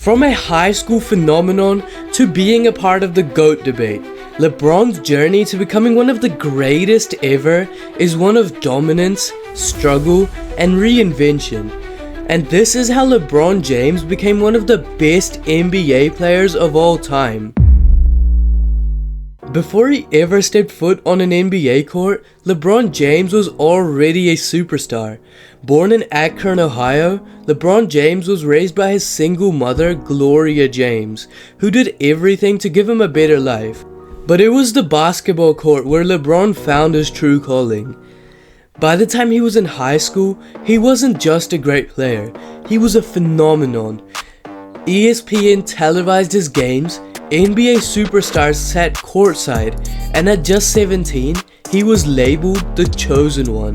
From a high school phenomenon to being a part of the GOAT debate, LeBron's journey to becoming one of the greatest ever is one of dominance, struggle, and reinvention. And this is how LeBron James became one of the best NBA players of all time. Before he ever stepped foot on an NBA court, LeBron James was already a superstar. Born in Akron, Ohio, LeBron James was raised by his single mother, Gloria James, who did everything to give him a better life. But it was the basketball court where LeBron found his true calling. By the time he was in high school, he wasn't just a great player, he was a phenomenon. ESPN televised his games, NBA superstars sat courtside, and at just 17, he was labeled the chosen one.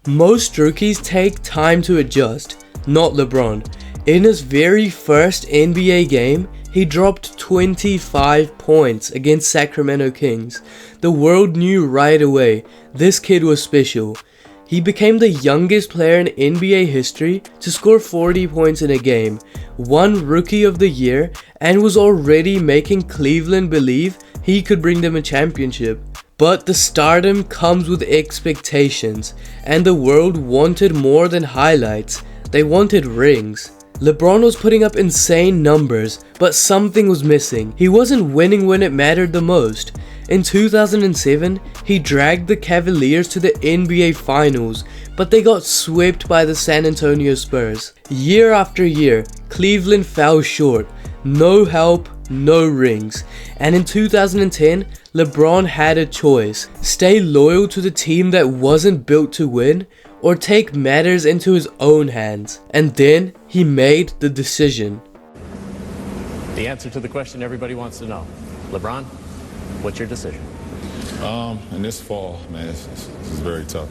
Most rookies take time to adjust, not LeBron. In his very first NBA game, he dropped 25 points against Sacramento Kings. The world knew right away, this kid was special. He became the youngest player in NBA history to score 40 points in a game, won Rookie of the Year, and was already making Cleveland believe he could bring them a championship. But the stardom comes with expectations, and the world wanted more than highlights. They wanted rings. LeBron was putting up insane numbers, but something was missing. He wasn't winning when it mattered the most. In 2007, he dragged the Cavaliers to the NBA Finals, but they got swept by the San Antonio Spurs. Year after year, Cleveland fell short. No help, no rings. And in 2010, LeBron had a choice: stay loyal to the team that wasn't built to win, or take matters into his own hands. And then he made the decision. The answer to the question everybody wants to know. LeBron, what's your decision? In this fall, man, this is very tough.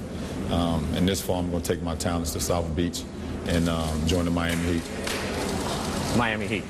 In this fall, I'm going to take my talents to South Beach and join the Miami Heat. Miami Heat.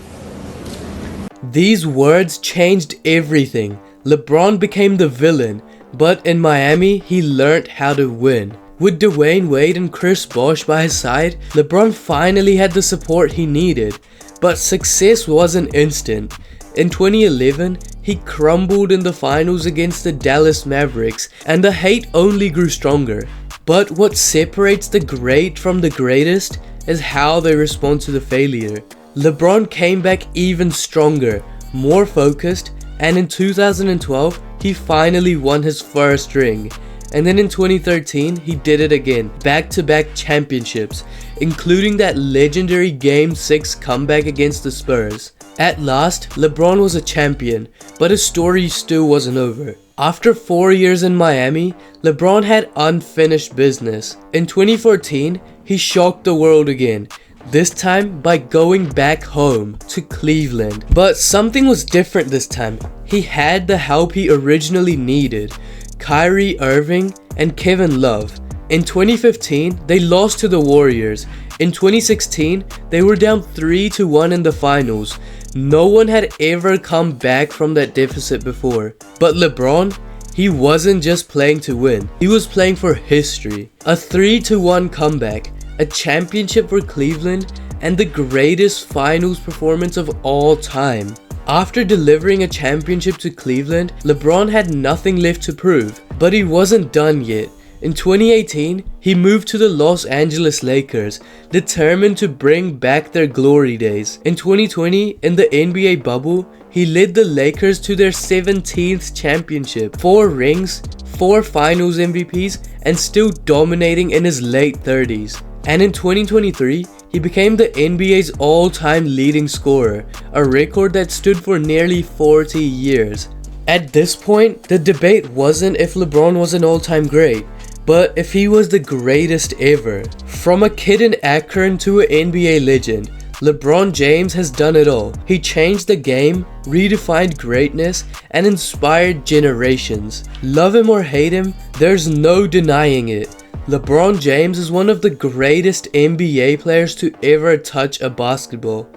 These words changed everything. LeBron became the villain, but in Miami, he learned how to win. With Dwayne Wade and Chris Bosh by his side, LeBron finally had the support he needed. But success wasn't instant. In 2011, he crumbled in the finals against the Dallas Mavericks, and the hate only grew stronger. But what separates the great from the greatest is how they respond to the failure. LeBron came back even stronger, more focused, and in 2012, he finally won his first ring. And then in 2013, he did it again, back-to-back championships, including that legendary Game 6 comeback against the Spurs. At last, LeBron was a champion, but his story still wasn't over. After 4 years in Miami, LeBron had unfinished business. In 2014, he shocked the world again, this time by going back home to Cleveland. But something was different this time. He had the help he originally needed: Kyrie Irving and Kevin Love. In 2015, they lost to the Warriors. In 2016, they were down 3-1 in the finals. No one had ever come back from that deficit before. But LeBron, he wasn't just playing to win. He was playing for history. A 3-1 comeback, a championship for Cleveland, and the greatest finals performance of all time. After delivering a championship to Cleveland, LeBron had nothing left to prove, but he wasn't done yet. In 2018, he moved to the Los Angeles Lakers, determined to bring back their glory days. In 2020, in the NBA bubble, he led the Lakers to their 17th championship, 4 rings, 4 finals MVPs, and still dominating in his late 30s. And in 2023, he became the NBA's all-time leading scorer, a record that stood for nearly 40 years. At this point, the debate wasn't if LeBron was an all-time great, but if he was the greatest ever. From a kid in Akron to an NBA legend, LeBron James has done it all. He changed the game, redefined greatness, and inspired generations. Love him or hate him, there's no denying it. LeBron James is one of the greatest NBA players to ever touch a basketball.